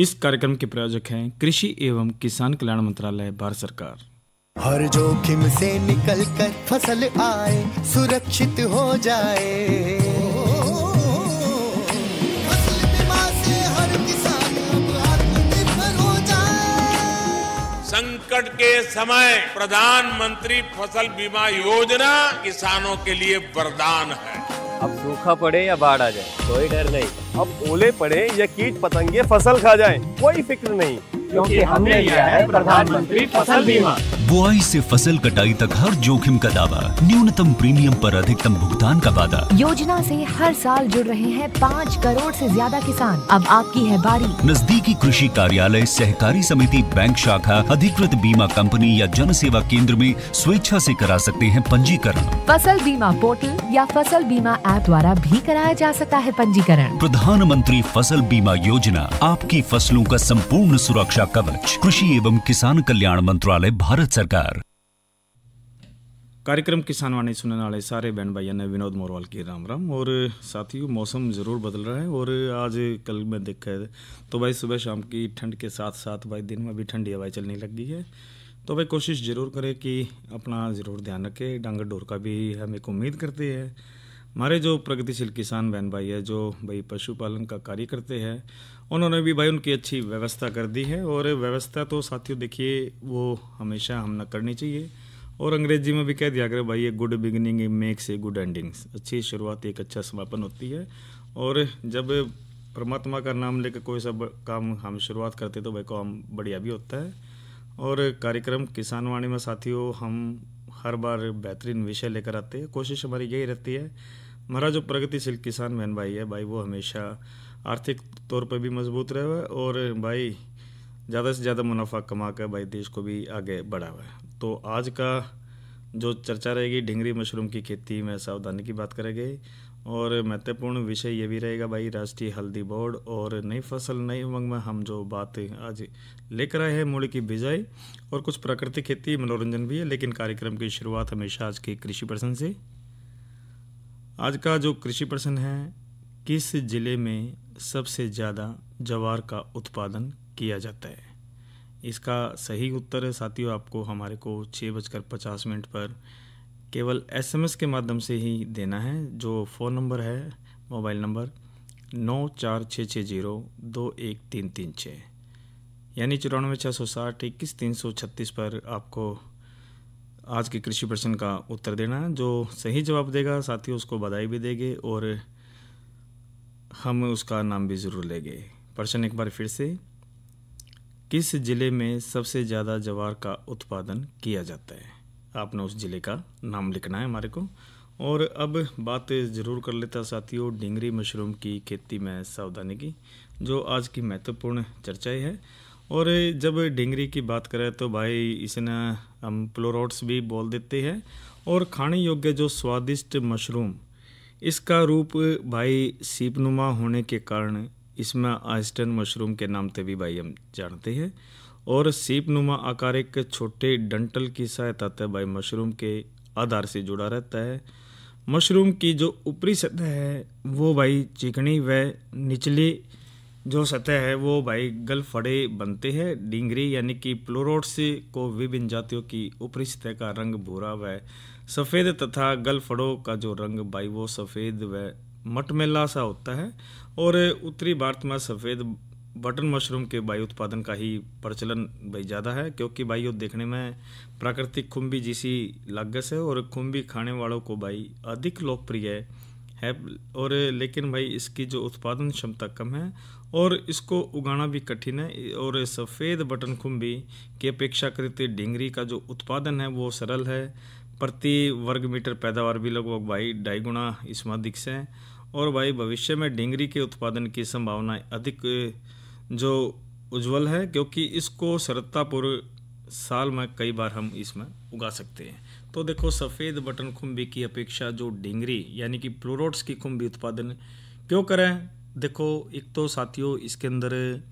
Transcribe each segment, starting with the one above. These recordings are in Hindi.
इस कार्यक्रम के प्रायोजक हैं कृषि एवं किसान कल्याण मंत्रालय, भारत सरकार। हर जोखिम से निकल कर फसल आए, सुरक्षित हो जाए, फसल बीमा से हर किसान अब आत्मनिर्भर हो जाए। संकट के समय प्रधानमंत्री फसल बीमा योजना किसानों के लिए वरदान है। अब सूखा पड़े या बाढ़ आ जाए कोई डर नहीं, अब ओले पड़े या कीट पतंगे फसल खा जाए कोई फिक्र नहीं, क्योंकि हमने लिया है प्रधानमंत्री फसल बीमा। बुआई से फसल कटाई तक हर जोखिम का दावा, न्यूनतम प्रीमियम पर अधिकतम भुगतान का वादा। योजना से हर साल जुड़ रहे हैं 5 करोड़ से ज्यादा किसान। अब आपकी है बारी। नजदीकी कृषि कार्यालय, सहकारी समिति, बैंक शाखा, अधिकृत बीमा कंपनी या जन सेवा केंद्र में स्वेच्छा से करा सकते हैं पंजीकरण। फसल बीमा पोर्टल या फसल बीमा ऐप द्वारा भी कराया जा सकता है पंजीकरण। प्रधानमंत्री फसल बीमा योजना, आपकी फसलों का संपूर्ण सुरक्षा कवच। कृषि एवं किसान कल्याण मंत्रालय, भारत सरकार। कार्यक्रम किसान वाणी सुनने वाले सारे बहन भाइयों ने विनोद मोरवाल की राम राम। और साथियों, मौसम ज़रूर बदल रहा है और आज कल में देखा है तो भाई सुबह शाम की ठंड के साथ साथ भाई दिन में भी ठंडी हवाएं चलने लग गई है। तो भाई कोशिश ज़रूर करें कि अपना ज़रूर ध्यान रखें। डांगर डोर का भी हम एक उम्मीद करते हैं। हमारे जो प्रगतिशील किसान बहन भाई है जो भाई पशुपालन का कार्य करते हैं, उन्होंने भी भाई उनकी अच्छी व्यवस्था कर दी है। और व्यवस्था तो साथियों देखिए वो हमेशा हम न करनी चाहिए। और अंग्रेजी में भी कह दिया करें भाई, ये good beginning makes a good endings. अच्छी शुरुआत एक अच्छा समापन होती है। और जब परमात्मा का नाम लेकर कोई सब काम हम शुरुआत करते तो भाई काम बढ़िया भी होता है। और कार्यक्रम किसान वाणी में साथियों हम हर बार बेहतरीन विषय लेकर आते हैं। कोशिश हमारी यही रहती है, हमारा जो प्रगतिशील किसान बहन भाई है भाई वो हमेशा आर्थिक तौर पर भी मजबूत रहे और भाई ज़्यादा से ज़्यादा मुनाफा कमा कर भाई देश को भी आगे बढ़ावा है। तो आज का जो चर्चा रहेगी ढिंगरी मशरूम की खेती में सावधानी की बात करेंगे। और महत्वपूर्ण विषय ये भी रहेगा भाई राष्ट्रीय हल्दी बोर्ड और नई फसल नई उमंग में हम जो बात आज लेकर आए हैं, मूली की बिजाई और कुछ प्राकृतिक खेती, मनोरंजन भी है। लेकिन कार्यक्रम की शुरुआत हमेशा आज के कृषि प्रश्न से। आज का जो कृषि प्रश्न है, किस जिले में सबसे ज़्यादा ज्वार का उत्पादन किया जाता है? इसका सही उत्तर है साथियों आपको हमारे को 6:50 पर केवल SMS के माध्यम से ही देना है। जो फ़ोन नंबर है, मोबाइल नंबर 9466021336 यानी 94 पर आपको आज के कृषि प्रश्न का उत्तर देना है। जो सही जवाब देगा साथियों उसको बधाई भी देंगे और हम उसका नाम भी ज़रूर लेंगे। प्रश्न एक बार फिर से, किस जिले में सबसे ज़्यादा ज्वार का उत्पादन किया जाता है? आपने उस जिले का नाम लिखना है हमारे को। और अब बात ज़रूर कर लेता साथियों ढिंगरी मशरूम की खेती में सावधानी की, जो आज की महत्वपूर्ण चर्चा है। और जब ढिंगरी की बात करें तो भाई इसे ना हम प्लोरोट्स भी बोल देते हैं। और खाने योग्य जो स्वादिष्ट मशरूम, इसका रूप भाई सीपनुमा होने के कारण इसमें आइस्टन मशरूम के नाम से भी भाई हम जानते हैं। और सीपनुमा आकार एक छोटे डंटल की सहायता से भाई मशरूम के आधार से जुड़ा रहता है। मशरूम की जो ऊपरी सतह है वो भाई चिकनी व निचली जो सतह है वो भाई गलफड़े बनते हैं। ढिंगरी यानी कि प्लोरोट्स को विभिन्न जातियों की ऊपरी सतह का रंग भूरा व सफ़ेद तथा गलफड़ों का जो रंग भाई वो सफ़ेद व मटमैला सा होता है। और उत्तरी भारत में सफ़ेद बटन मशरूम के भाई उत्पादन का ही प्रचलन भाई ज़्यादा है, क्योंकि भाई वो देखने में प्राकृतिक खुम्बी जैसी लागत है और खुम्बी खाने वालों को भाई अधिक लोकप्रिय है। और लेकिन भाई इसकी जो उत्पादन क्षमता कम है और इसको उगाना भी कठिन है। और सफ़ेद बटन खुम्बी की अपेक्षाकृत ढिंगरी का जो उत्पादन है वो सरल है। प्रति वर्ग मीटर पैदावार भी लगभग भाई 2.5 गुना इसमें अधिक है। और भाई भविष्य में ढिंगरी के उत्पादन की संभावना अधिक जो उज्जवल है, क्योंकि इसको सरलतापूर्व साल में कई बार हम इसमें उगा सकते हैं। तो देखो सफ़ेद बटन खुम्बी की अपेक्षा जो ढिंगरी यानी कि प्लोरोट्स की खुम्बी उत्पादन क्यों करें? देखो एक तो साथियों इसके अंदर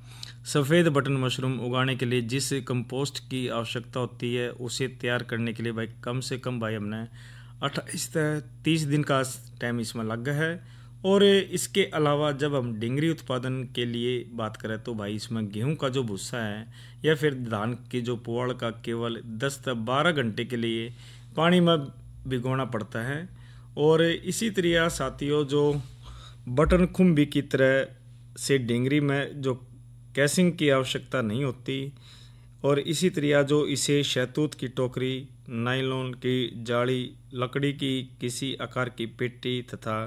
सफ़ेद बटन मशरूम उगाने के लिए जिस कंपोस्ट की आवश्यकता होती है उसे तैयार करने के लिए भाई कम से कम भाई हमने 28 से 30 दिन का टाइम इसमें लग गया है। और इसके अलावा जब हम डिंगरी उत्पादन के लिए बात करें तो भाई इसमें गेहूं का जो भूसा है या फिर धान की जो पुआल का केवल 10 से 12 घंटे के लिए पानी में भिगोना पड़ता है। और इसी तरह साथियों जो बटन खुम्बी की तरह से डिंगरी में जो कैसिंग की आवश्यकता नहीं होती, और इसी तरह जो इसे शहतूत की टोकरी, नायलॉन की जाली, लकड़ी की किसी आकार की पेटी तथा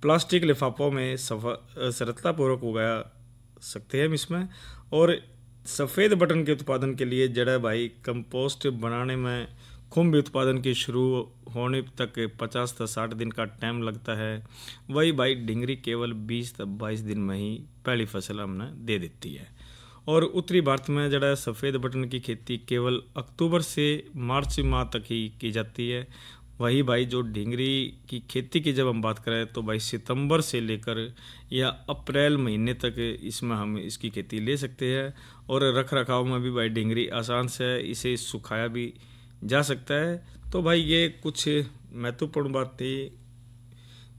प्लास्टिक लिफाफों में सरलतापूर्वक उगा सकते हैं हम इसमें। और सफ़ेद बटन के उत्पादन के लिए जड़ा भाई कंपोस्ट बनाने में खुम्बी उत्पादन की शुरू होने तक 50 से 60 दिन का टाइम लगता है, वही भाई डिंगरी केवल 20 से 22 दिन में ही पहली फसल हमने दे देती है। और उत्तरी भारत में जड़ा सफ़ेद बटन की खेती केवल अक्टूबर से मार्च माह तक ही की जाती है। वही भाई जो डिंगरी की खेती की जब हम बात करें तो भाई सितंबर से लेकर या अप्रैल महीने तक इसमें हम इसकी खेती ले सकते हैं। और रख रखाव में भी भाई डिंगरी आसान से है, इसे सुखाया भी जा सकता है। तो भाई ये कुछ महत्वपूर्ण बात थी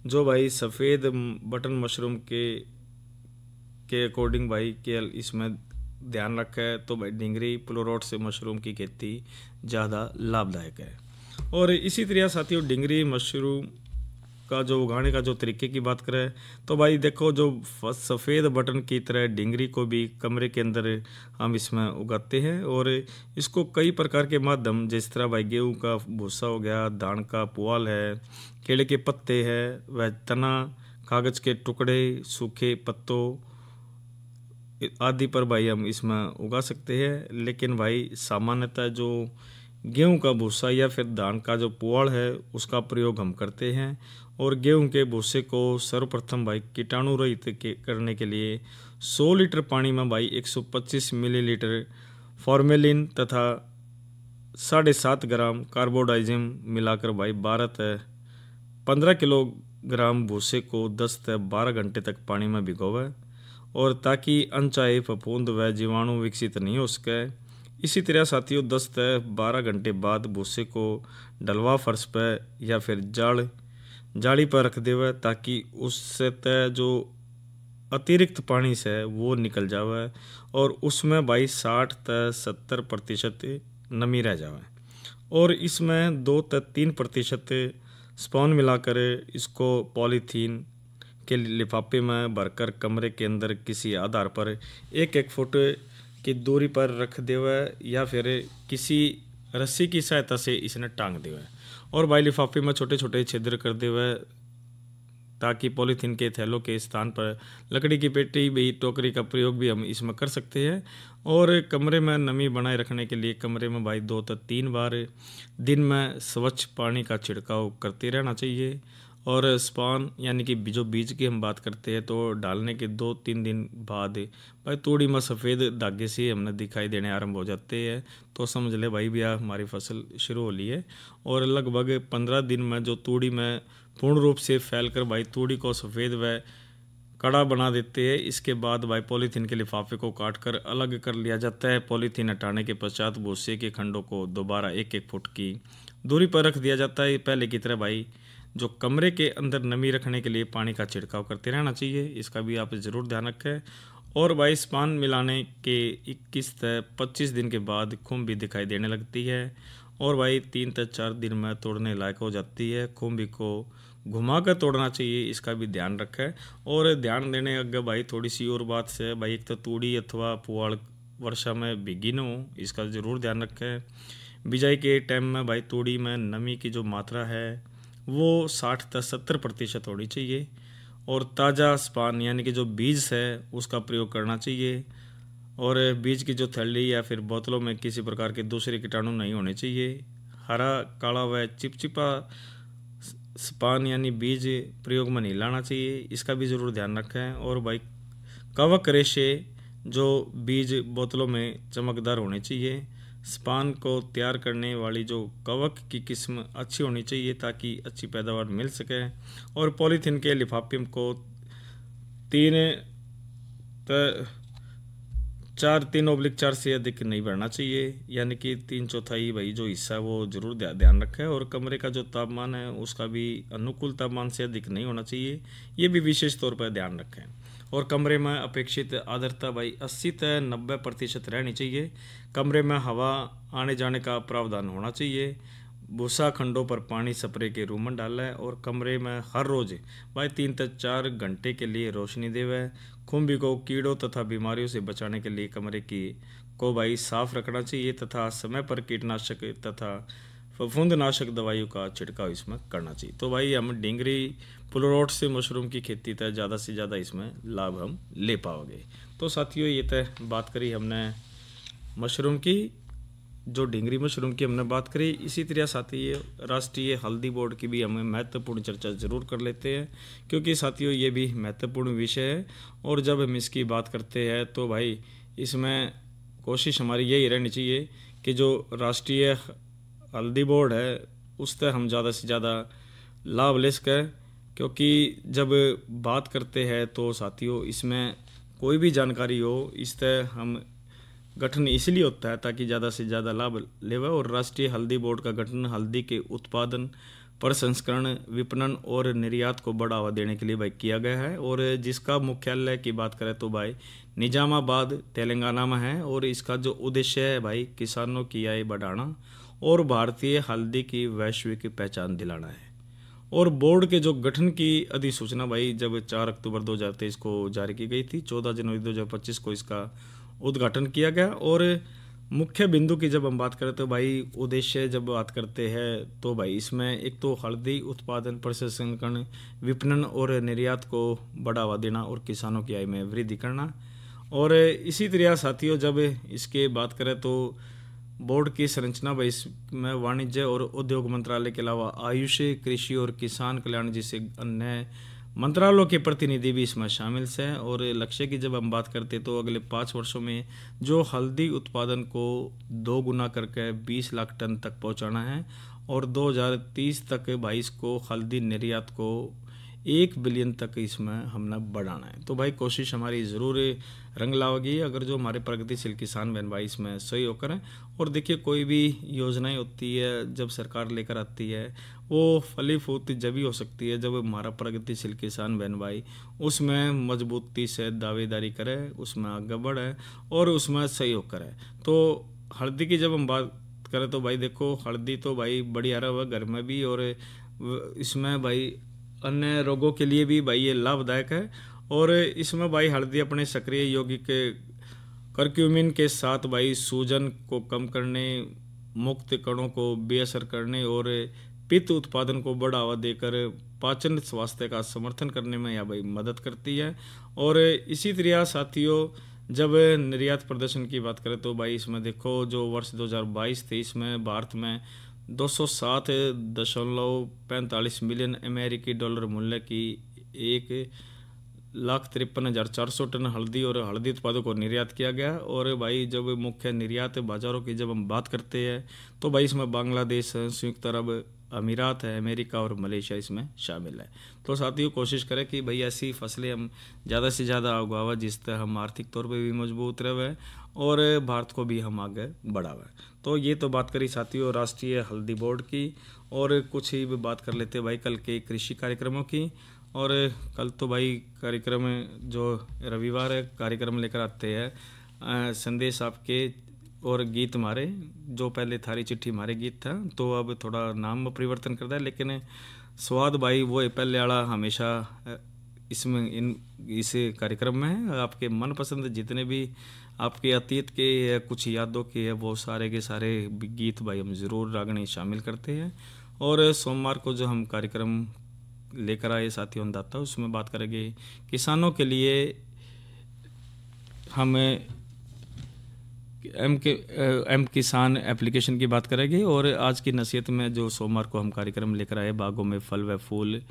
जो भाई सफ़ेद बटन मशरूम के अकॉर्डिंग भाई के इसमें ध्यान रखा है। तो भाई डिंगरी प्लोरोट्स मशरूम की खेती ज़्यादा लाभदायक है। और इसी तरह साथियों डिंगरी मशरूम का जो उगाने का जो तरीके की बात करें तो भाई देखो जो सफ़ेद बटन की तरह डिंगरी को भी कमरे के अंदर हम इसमें उगाते हैं। और इसको कई प्रकार के माध्यम जिस तरह भाई गेहूं का भूसा हो गया, धान का पुआल है, केले के पत्ते हैं, वह तना, कागज़ के टुकड़े, सूखे पत्तों आदि पर भाई हम इसमें उगा सकते हैं। लेकिन भाई सामान्यतः जो गेहूं का भूसा या फिर धान का जो पुआल है उसका प्रयोग हम करते हैं। और गेहूं के भूसे को सर्वप्रथम भाई कीटाणु रहित करने के लिए 100 लीटर पानी में भाई 125 मिलीलीटर फॉर्मेलिन तथा 7.5 ग्राम कार्बोडाइजिम मिलाकर भाई 12 से 15 किलोग्राम भूसे को 10 से 12 घंटे तक पानी में भिगोवे, और ताकि अनचाहे फफूंद व जीवाणु विकसित नहीं हो सके। इसी तरह साथियों 10 से 12 घंटे बाद भूसे को डलवा फर्श पर या फिर जाली पर रख देवे, ताकि उससे जो अतिरिक्त पानी से वो निकल जावे और उसमें भाई 60 से 70% नमी रह जावे। और इसमें 2 से 3% स्पॉन मिलाकर इसको पॉलीथीन के लिफाफे में भरकर कमरे के अंदर किसी आधार पर 1-1 फुट की दूरी पर रख देवे या फिर किसी रस्सी की सहायता से इसने टांग देवे। और भाई लिफाफे में छोटे छोटे छिद्र कर देवे ताकि पॉलीथीन के थैलों के स्थान पर लकड़ी की पेटी भी, टोकरी का प्रयोग भी हम इसमें कर सकते हैं। और कमरे में नमी बनाए रखने के लिए कमरे में भाई 2 से 3 बार दिन में स्वच्छ पानी का छिड़काव करते रहना चाहिए। और स्पान यानी कि जो बीज की हम बात करते हैं तो डालने के 2-3 दिन बाद भाई तूड़ी में सफ़ेद धागे से हमने दिखाई देने आरंभ हो जाते हैं, तो समझ ले भाई भैया हमारी फसल शुरू हो ली है। और लगभग 15 दिन में जो तूड़ी में पूर्ण रूप से फैलकर भाई तूड़ी को सफ़ेद व कड़ा बना देते हैं। इसके बाद भाई पॉलीथीन के लिफाफे को काट कर अलग कर लिया जाता है। पॉलीथीन हटाने के पश्चात भूसे के खंडों को दोबारा 1-1 फुट की दूरी पर रख दिया जाता है। पहले की तरह भाई जो कमरे के अंदर नमी रखने के लिए पानी का छिड़काव करते रहना चाहिए, इसका भी आप ज़रूर ध्यान रखें। और भाई स्पान मिलाने के 21 से 25 दिन के बाद खुम्बी दिखाई देने लगती है और भाई 3 से 4 दिन में तोड़ने लायक हो जाती है। खुम्बी को घुमा कर तोड़ना चाहिए, इसका भी ध्यान रखें। और ध्यान देने अगर भाई थोड़ी सी और बात से भाई एक तो तूड़ी अथवा पुआल वर्षा में भीगी न हो, इसका ज़रूर ध्यान रखें। बिजाई के टाइम में भाई तूड़ी में नमी की जो मात्रा है वो 60 से 70% होनी चाहिए। और ताज़ा स्पान यानी कि जो बीज है उसका प्रयोग करना चाहिए। और बीज की जो थैली या फिर बोतलों में किसी प्रकार के दूसरे कीटाणु नहीं होने चाहिए। हरा, काला व चिपचिपा स्पान यानी बीज प्रयोग में नहीं लाना चाहिए, इसका भी ज़रूर ध्यान रखें। और भाई कवक रेशे जो बीज बोतलों में चमकदार होने चाहिए। स्पान को तैयार करने वाली जो कवक की किस्म अच्छी होनी चाहिए ताकि अच्छी पैदावार मिल सके। और पॉलीथीन के लिफाफे को 3/4 से अधिक नहीं बढ़ना चाहिए, यानी कि 3/4 भाई जो हिस्सा है वो जरूर ध्यान रखें। और कमरे का जो तापमान है उसका भी अनुकूल तापमान से अधिक नहीं होना चाहिए, ये भी विशेष तौर पर ध्यान रखें। और कमरे में अपेक्षित आर्द्रता भाई 80 से 90% रहनी चाहिए। कमरे में हवा आने जाने का प्रावधान होना चाहिए। भूसा खंडों पर पानी स्प्रे के रूमन डालें और कमरे में हर रोज भाई 3 से 4 घंटे के लिए रोशनी देवें। खुम्बी को कीड़ों तथा बीमारियों से बचाने के लिए कमरे को भाई साफ रखना चाहिए तथा समय पर कीटनाशक तथा फफूंदनाशक दवाइयों का छिड़काव इसमें करना चाहिए। तो भाई हम डिंगरी प्लूरोट से मशरूम की खेती तय ज़्यादा से ज़्यादा इसमें लाभ हम ले पाओगे। तो साथियों ये तय बात करी हमने मशरूम की, जो डिंगरी मशरूम की हमने बात करी। इसी तरह साथियों राष्ट्रीय हल्दी बोर्ड की भी हमें महत्वपूर्ण चर्चा ज़रूर कर लेते हैं, क्योंकि साथियों ये भी महत्वपूर्ण विषय है। और जब हम इसकी बात करते हैं तो भाई इसमें कोशिश हमारी यही रहनी चाहिए कि जो राष्ट्रीय हल्दी बोर्ड है उससे हम ज़्यादा से ज़्यादा लाभ ले सकें, क्योंकि जब बात करते हैं तो साथियों इसमें कोई भी जानकारी हो इससे हम गठन इसलिए होता है ताकि ज़्यादा से ज़्यादा लाभ लेवे। और राष्ट्रीय हल्दी बोर्ड का गठन हल्दी के उत्पादन, प्रसंस्करण, विपणन और निर्यात को बढ़ावा देने के लिए भाई किया गया है। और जिसका मुख्यालय की बात करें तो भाई निजामाबाद तेलंगाना में है। और इसका जो उद्देश्य है भाई किसानों की आय बढ़ाना और भारतीय हल्दी की वैश्विक पहचान दिलाना है। और बोर्ड के जो गठन की अधिसूचना भाई जब 4 अक्टूबर 2023 को जारी की गई थी, 14 जनवरी 2025 को इसका उद्घाटन किया गया। और मुख्य बिंदु की जब हम बात करें तो भाई उद्देश्य जब बात करते हैं तो भाई इसमें एक तो हल्दी उत्पादन, प्रसंस्करण, विपणन और निर्यात को बढ़ावा देना और किसानों की आय में वृद्धि करना। और इसी तरह साथियों जब इसके बात करें तो बोर्ड की संरचना भाई इसमें वाणिज्य और उद्योग मंत्रालय के अलावा आयुष, कृषि और किसान कल्याण जैसे अन्य मंत्रालयों के प्रतिनिधि भी इसमें शामिल हैं। और लक्ष्य की जब हम बात करते तो अगले 5 वर्षों में जो हल्दी उत्पादन को 2 गुना करके 20 लाख टन तक पहुंचाना है और 2030 तक 22 को हल्दी निर्यात को 1 बिलियन तक इसमें हमने बढ़ाना है। तो भाई कोशिश हमारी ज़रूर रंग लाओगी अगर जो हमारे प्रगतिशील किसान बहन भाई इसमें सहयोग करें। और देखिए कोई भी योजनाएं होती है जब सरकार लेकर आती है वो फलीभूत जब ही हो सकती है जब हमारा प्रगतिशील किसान बहन भाई उसमें मजबूती से दावेदारी करे, उसमें आगे बढ़े और उसमें सहयोग करे। तो हल्दी की जब हम बात करें तो भाई देखो हल्दी तो भाई बढ़िया रहा घर में भी, और इसमें भाई अन्य रोगों के लिए भी भाई ये लाभदायक है। और इसमें भाई हल्दी अपने सक्रिय यौगिक करक्यूमिन के साथ भाई सूजन को कम करने, मुक्त कणों को बेअसर करने और पित्त उत्पादन को बढ़ावा देकर पाचन स्वास्थ्य का समर्थन करने में यह भाई मदद करती है। और इसी तरह साथियों जब निर्यात प्रदर्शन की बात करें तो भाई इसमें देखो जो वर्ष 2022-23 में भारत में 207.45 मिलियन अमेरिकी डॉलर मूल्य की 1,53,400 टन हल्दी और हल्दी उत्पादों को निर्यात किया गया। और भाई जब मुख्य निर्यात बाजारों की जब हम बात करते हैं तो भाई इसमें बांग्लादेश, संयुक्त अरब अमीरात है, अमेरिका और मलेशिया इसमें शामिल है। तो साथियों कोशिश करें कि भाई ऐसी फसलें हम ज़्यादा से ज़्यादा उगावा जिससे हम आर्थिक तौर पे भी मजबूत रहे और भारत को भी हम आगे बढ़ावें। तो ये तो बात करी साथियों राष्ट्रीय हल्दी बोर्ड की। और कुछ ही बात कर लेते भाई कल के कृषि कार्यक्रमों की। और कल तो भाई कार्यक्रम जो रविवार है कार्यक्रम लेकर आते हैं संदेश आपके और गीत हमारे, जो पहले थारी चिट्ठी हमारे गीत था तो अब थोड़ा नाम परिवर्तन करता है, लेकिन स्वाद भाई वो है पहले वाला हमेशा इसमें इस कार्यक्रम में है। आपके मनपसंद जितने भी आपके अतीत के या कुछ यादों के है वो सारे के सारे गीत भाई हम ज़रूर रागनी शामिल करते हैं। और सोमवार को जो हम कार्यक्रम लेकर आए साथियों दाता उसमें बात करेंगे किसानों के लिए हम एम किसान एप्लीकेशन की बात करेंगे। और आज की नसीहत में जो सोमवार को हम कार्यक्रम लेकर आए बागों में फल व फूल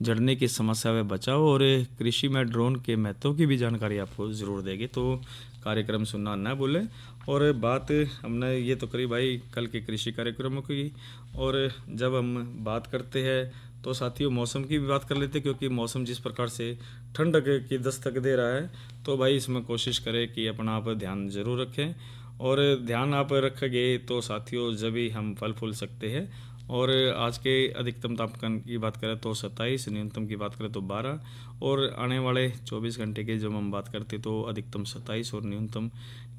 झड़ने की समस्या व बचाव और कृषि में ड्रोन के महत्व की भी जानकारी आपको ज़रूर देंगे। तो कार्यक्रम सुनना ना भूलें। और बात हमने ये तो करी भाई कल के कृषि कार्यक्रमों की। और जब हम बात करते हैं तो साथियों मौसम की भी बात कर लेते हैं, क्योंकि मौसम जिस प्रकार से ठंड की दस्तक दे रहा है, तो भाई इसमें कोशिश करें कि अपना आप ध्यान ज़रूर रखें। और ध्यान आप रखेंगे तो साथियों जब भी हम फल फूल सकते हैं। और आज के अधिकतम तापमान की बात करें तो 27, न्यूनतम की बात करें तो 12, और आने वाले 24 घंटे के जब हम बात करते तो अधिकतम 27 और न्यूनतम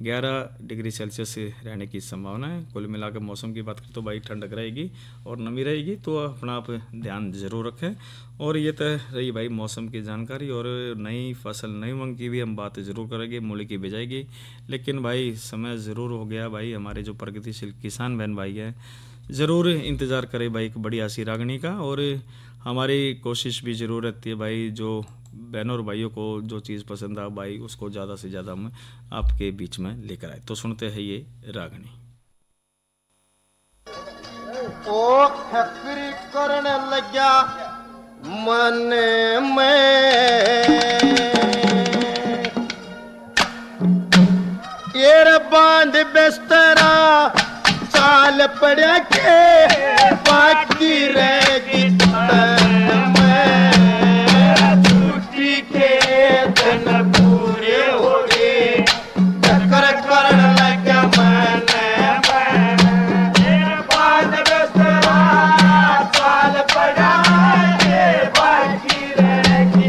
11 डिग्री सेल्सियस रहने की संभावना है। कुल मिलाकर मौसम की बात करें तो भाई ठंडक रहेगी और नमी रहेगी, तो अपना आप ध्यान ज़रूर रखें। और ये तो रही भाई मौसम की जानकारी। और नई फसल नई उमंग की भी हम बात ज़रूर करेंगे, मूली की बिजाई की। लेकिन भाई समय ज़रूर हो गया भाई, हमारे जो प्रगतिशील किसान बहन भाई हैं ज़रूर इंतज़ार करें भाई एक बढ़िया सी रागनी का। और हमारी कोशिश भी ज़रूर रहती है भाई जो बहनों और भाइयों को जो चीज़ पसंद आ भाई उसको ज़्यादा से ज़्यादा हम आपके बीच में लेकर आए। तो सुनते हैं ये रागनी। ओ फकरी करने लगा मन में ये बांध बिस्तरा चाल पड़ा के बाकी रहेगी छुट्टी के दिन पूरे हो गए चक्कर करने लगा मन बांध बिस्तरा चाल पड़ा के बाकी रहेगी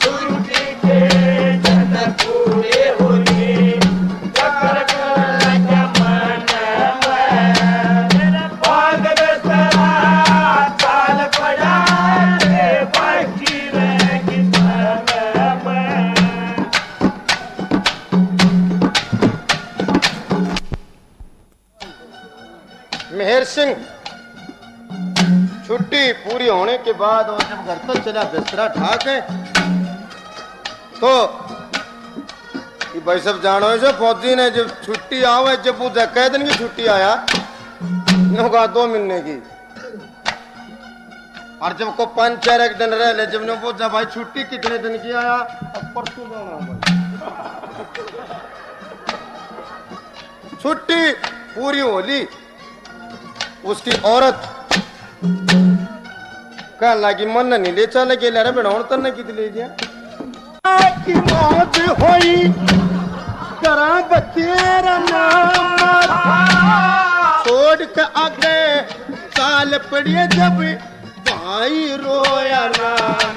छुट्टी के दिन पूरे हो गए चक्कर मेहर सिंह छुट्टी पूरी होने के बाद और जब घर तक चला बिस्तरा ठाक है तो ये भाई सब जानो है, फौजी ने जब छुट्टी आवे जब वो कह दिन की छुट्टी आया कहा 2 महीने की, और जब को 5-4 दिन रह ले जब ने पूछा भाई छुट्टी कितने दिन की आया, अब परसों जाना छुट्टी पूरी होली। उसकी औरत कह लगी मन नहीं ले चले के ले बनाओ तने की ले गया की मौत होई करा बतेरा नाम छोड़ के आगे साल पड़िए जब भाई रोया नाम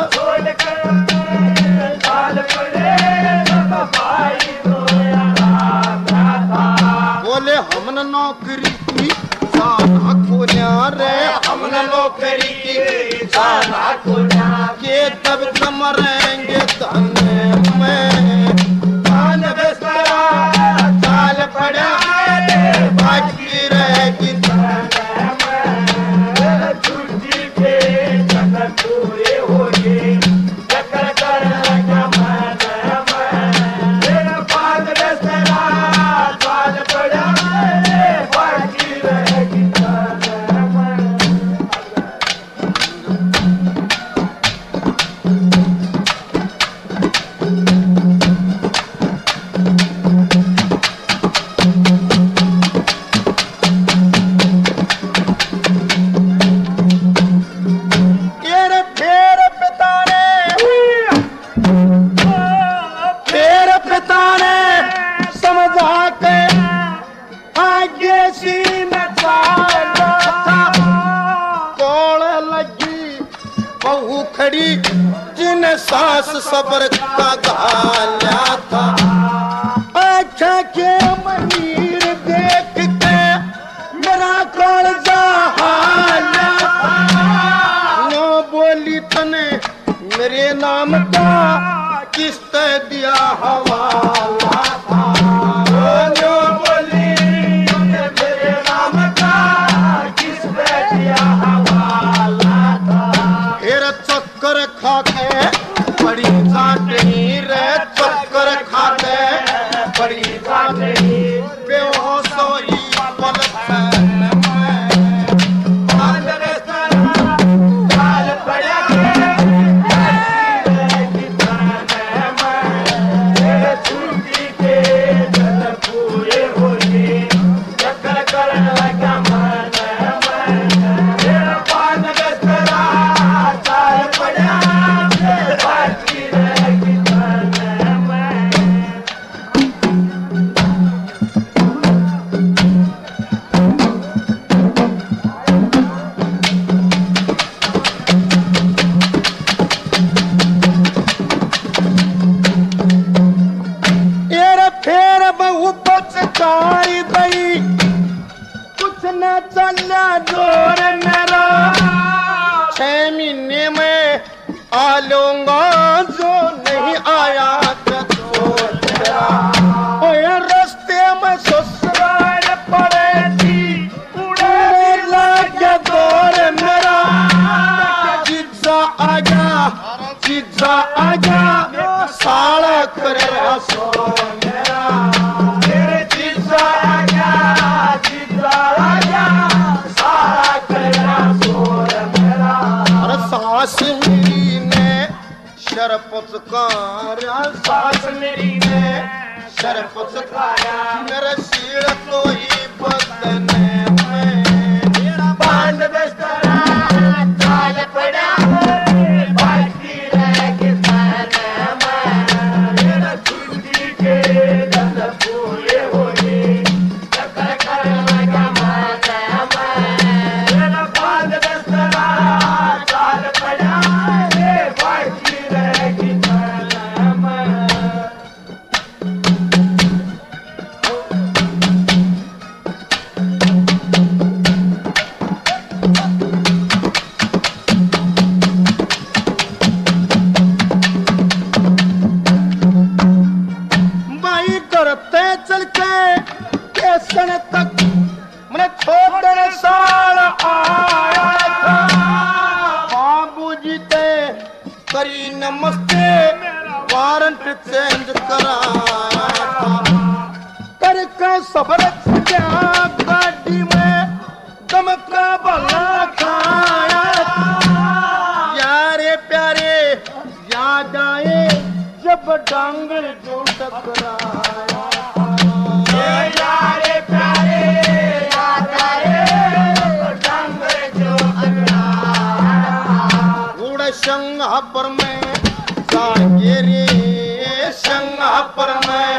छोड़ के साल पड़े जब भाई रोया बोले हमने नौकरी की जाना खोलिया रे हमने नौकरी की जाना खोलिया के तब मरेंगे धने में कान बिस्तरा चाल पड़ा बाकी रहेगी धने में छुट्टी के चक्कर पूरे हो गए चक्कर कर लगा मन में कान बिस्तरा चाल पड़ा बाकी रहेगी जिन्हें सांस सबर का गाला था अच्छा के मनीर देख के मेरा कालजा हाला नो बोली तने मेरे नाम का किस्त दिया हवाला था नो बोली मेरे नाम का किस्त दिया हवाला था फिर चक्कर खा के बड़ी चाटनी रे चक्कर खा के बड़ी चाटनी बेहोश होई पलक छुट्टी के जल पूरे हो गए चक्कर करने लगा मन कर सो मेरा मेरे जीजा आया सारा कर सो मेरा। अरे सास मेरी ने शरपचकारा सास मेरी ने शरपचकारा मेरा शीर तो ही बदन में मेरा बांध बिस्तरा चाल पड़ा बाकी रह के थाने में मेरा छुट्टी के दंद पूरे होए चक्कर कर लगा माता में मेरा बांध बिस्तरा चाल पड़ा बाकी रह के थाने में। भाई करते चल के केसन तक मैंने छोटे साल आया था बाबूजी ते करी नमस्ते वारंट चेंज कराया था करके सबर गाड़ी में दम का भला खाया था। यारे प्यारे याद आए जब डांगर जो टकराया यारे प्यारे याद आए जब डांगर जो टकराया उड़ संगा पर मैं जागे रे संगा पर मैं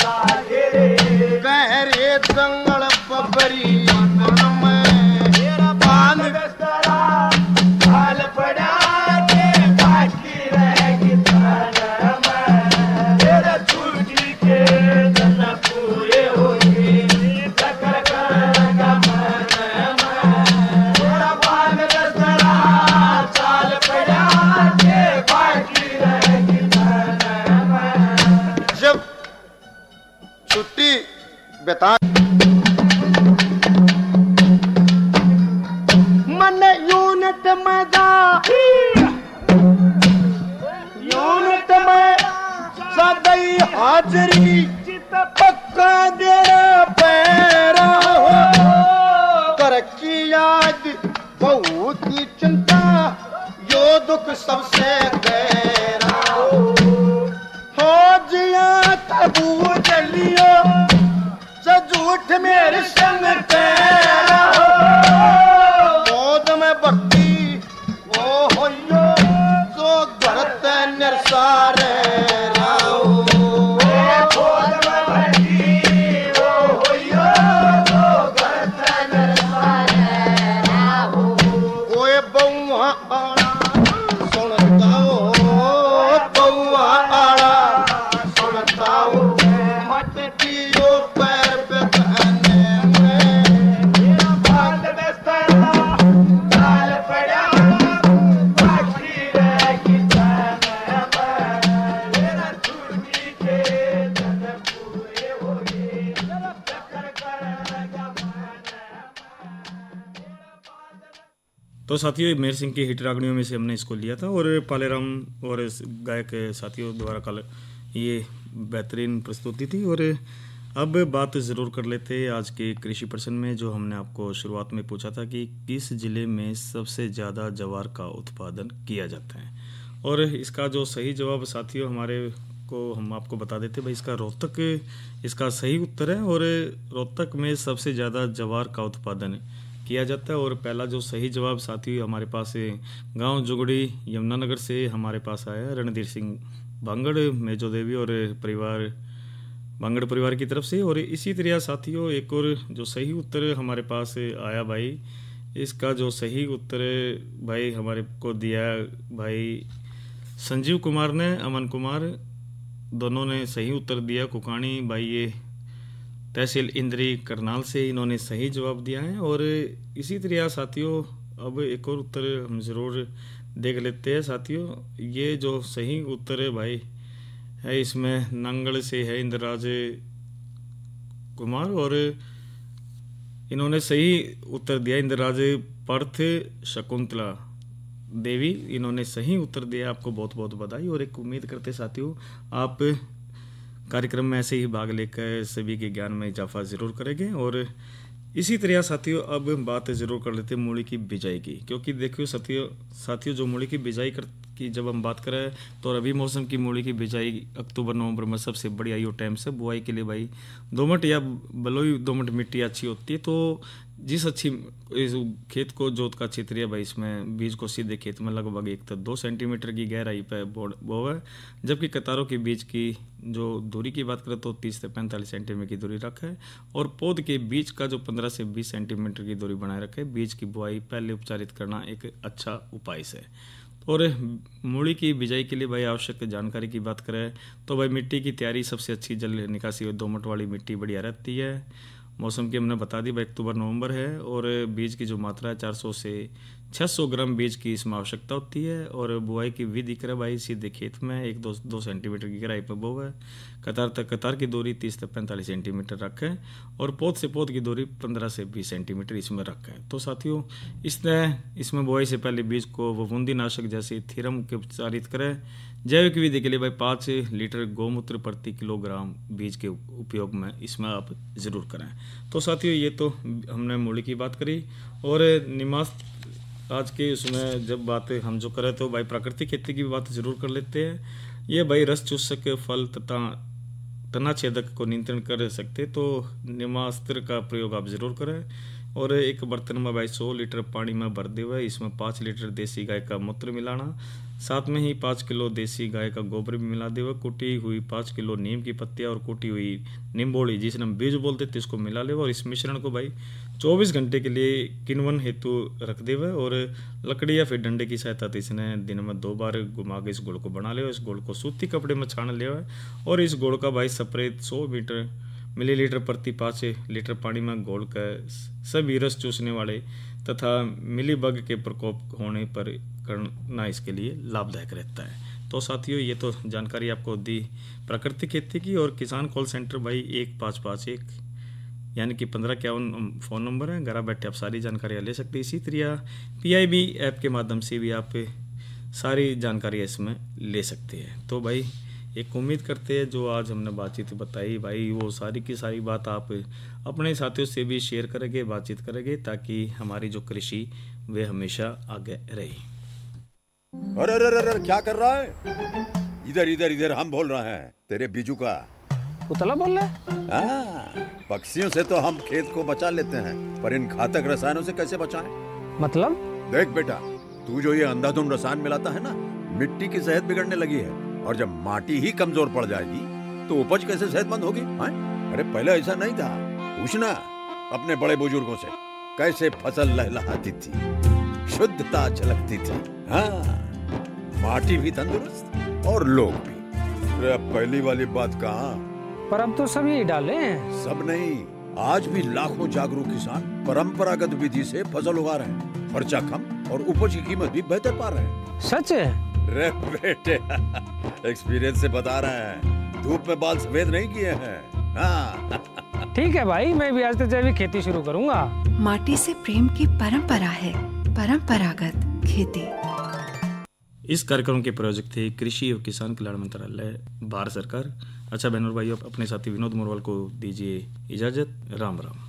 जागे रे कह रे जंगल पबरी बांध बिस्तरा हाल पड़ा के बाकी रह गई थाने में मेरा छुट्टी के दिन पूरे होए चक्कर कर लगा मन में मेरा बांध बिस्तरा चाल पड़ा के बाकी रह गई थाने में। जब छुट्टी बिता मन यूनिट में यूनिट में सदैई हाजरी पक्का देना पैरा कर की याद बहुत ही चिंता यो दुख सबसे गहरा हो जिया तबू जलियो झूठ मेरे संग तेरा बोध में भक्ति वो होइयो जो गरत निरसारे राओ बोध में भक्ति वो होइयो जो गरत निरसारे राओ कोई बउआ आड़ा सुनता हो बउआ आड़ा सुनता हो मत पियो पैर पे कहने में मेरा बांध बिस्तरा चाल पड़ा बाकी रह गई थाने में मेरा छुट्टी के दिन पूरे होए चक्कर कर लगा मन। तो साथियों मेहर सिंह की हिट रागणियों में से हमने इसको लिया था और पालेराम और इस गायक साथियों द्वारा कल ये बेहतरीन प्रस्तुति थी। और अब बात ज़रूर कर लेते आज के कृषि प्रश्न में, जो हमने आपको शुरुआत में पूछा था कि किस ज़िले में सबसे ज़्यादा ज्वार का उत्पादन किया जाता है। और इसका जो सही जवाब साथियों हमारे को हम आपको बता देते भाई, इसका रोहतक इसका सही उत्तर है। और रोहतक में सबसे ज़्यादा ज्वार का उत्पादन किया जाता है। और पहला जो सही जवाब साथियों हमारे पास गांव जुगड़ी यमुनानगर से हमारे पास आया रणधीर सिंह भांगड़ मेजो देवी और परिवार भांगड़ परिवार की तरफ से। और इसी तरह साथियों एक और जो सही उत्तर हमारे पास आया भाई, इसका जो सही उत्तर भाई हमारे को दिया भाई संजीव कुमार ने, अमन कुमार दोनों ने सही उत्तर दिया। कुकाणी भाई ये तहसील इंद्री करनाल से इन्होंने सही जवाब दिया है। और इसी तरह साथियों अब एक और उत्तर हम ज़रूर देख लेते हैं साथियों। ये जो सही उत्तर है भाई है इसमें नंगल से है इंद्रराज कुमार और इन्होंने सही उत्तर दिया इंद्रराज पर्थ शकुंतला देवी, इन्होंने सही उत्तर दिया। आपको बहुत बहुत बधाई। और एक उम्मीद करते साथियों आप कार्यक्रम में ऐसे ही भाग लेकर सभी के ज्ञान में इजाफा ज़रूर करेंगे। और इसी तरह साथियों अब बात ज़रूर कर लेते हैं मूली की बिजाई की, क्योंकि देखियो साथियों जो मूली की बिजाई की जब हम बात करें तो रबी मौसम की मूली की बिजाई अक्टूबर नवंबर में सबसे बढ़िया यो टाइम से बुआई के लिए भाई दोमट या बलुई दोमट मिट्टी अच्छी होती है। तो जिस अच्छी इस खेत को जोत का क्षेत्र है भाई, इसमें बीज को सीधे खेत में लगभग 1 से 2 सेंटीमीटर की गहराई पे बोव है, जबकि कतारों के बीज की जो दूरी की बात करें तो 30 से 45 सेंटीमीटर की दूरी रखे और पौध के बीज का जो 15 से 20 सेंटीमीटर की दूरी बनाए रखे। बीज की बुआई पहले उपचारित करना एक अच्छा उपाय है। और मूली की बिजाई के लिए भाई आवश्यक जानकारी की बात करें तो भाई मिट्टी की तैयारी सबसे अच्छी जल निकासी हुई दोमट वाली मिट्टी बढ़िया रहती है। मौसम की हमने बता दी भाई अक्टूबर नवंबर है और बीज की जो मात्रा है 400 से 600 ग्राम बीज की इसमें आवश्यकता होती है। और बुआई की विधि करें भाई सीधे खेत में 1-2 सेंटीमीटर की गहराई पर बोव है। कतार की दूरी 30 से 45 सेंटीमीटर रखें और पौध से पौध की दूरी 15 से 20 सेंटीमीटर इसमें रखें। तो साथियों इसमें बुआई से पहले बीज को फफूंदी नाशक जैसे थीरम के उपचारित करें। जैविक विधि के लिए भाई 5 लीटर गौमूत्र प्रति किलोग्राम बीज के उपयोग में इसमें आप ज़रूर करें। तो साथियों ये तो हमने मूली की बात करी। और निमास आज के उसमें जब बात हम जो करें तो भाई प्राकृतिक खेती की बात ज़रूर कर लेते हैं। ये भाई रस चूसक फल तथा तना छेदक को नियंत्रण कर सकते, तो निमास्त्र का प्रयोग आप ज़रूर करें। और एक बर्तन में भाई 100 लीटर पानी में भर दे हुआ है, इसमें 5 लीटर देसी गाय का मूत्र मिलाना, साथ में ही 5 किलो देसी गाय का गोबर भी मिला दे हुआ, कुटी हुई 5 किलो नीम की पत्तियाँ और कुटी हुई निम्बोड़ी जिसे हम बीज बोलते थे इसको मिला ले। और इस मिश्रण को भाई 24 घंटे के लिए किण्वन हेतु रख दे हुआ। और लकड़ी या फिर डंडे की सहायता से इसने दिन में 2 बार घुमा के इस गुड़ को बना ले। इस गुड़ को सूती कपड़े में छान ले और इस गुड़ का भाई स्प्रे 100 मिलीलीटर प्रति 5 लीटर पानी में घोल कर सभी रस चूसने वाले तथा मिलीबग के प्रकोप होने पर करना इसके लिए लाभदायक रहता है। तो साथियों ये तो जानकारी आपको दी प्राकृतिक खेती की। और किसान कॉल सेंटर भाई 1551 यानी कि 1551 फ़ोन नंबर है, घर बैठे आप सारी जानकारियाँ ले सकते हैं। इसी तरह PIB ऐप के माध्यम से भी आप सारी जानकारियाँ इसमें ले सकते हैं। तो भाई एक उम्मीद करते हैं जो आज हमने बातचीत बताई भाई वो सारी की सारी बात आप अपने साथियों से भी शेयर करेंगे, बातचीत करेंगे, ताकि हमारी जो कृषि वे हमेशा आगे रहे। अरे अरे अरे क्या कर रहा है? इधर इधर इधर हम बोल रहे हैं तेरे बीजू का। उतला बोल रहा है? हाँ, पक्षियों से तो हम खेत को बचा लेते हैं, पर इन घातक रसायनों से कैसे बचाएं? मतलब? देख बेटा, तू जो ये अंधाधुंध रसायन मिलाता है ना, मिट्टी की सेहत बिगड़ने लगी है। और जब माटी ही कमजोर पड़ जाएगी तो उपज कैसे सेहतमंद होगी? अरे पहले ऐसा नहीं था, पूछना अपने बड़े बुजुर्गों से, कैसे फसल लहलहाती थी, शुद्धता झलकती थी। हाँ, माटी भी तंदुरुस्त और लोग भी। अरे अब पहली वाली बात कहाँ? पर अब तो सब यही डाले हैं। सब नहीं, आज भी लाखों जागरूक किसान परंपरागत विधि से फसल उगा रहे हैं। खर्चा कम और उपज की कीमत भी बेहतर पा रहे हैं। सच है? रे बेटे, एक्सपीरियंस से बता रहे हैं, धूप में बाल सफेद नहीं किए हैं। हाँ। ठीक है भाई, मैं भी आज से जैविक खेती शुरू करूंगा। माटी से प्रेम की परंपरा है परंपरागत खेती। इस कार्यक्रम के प्रायोजक थे कृषि और किसान कल्याण मंत्रालय, भारत सरकार। अच्छा बहनों और भाइयों, अपने साथी विनोद मोरवाल को दीजिए इजाजत। राम राम।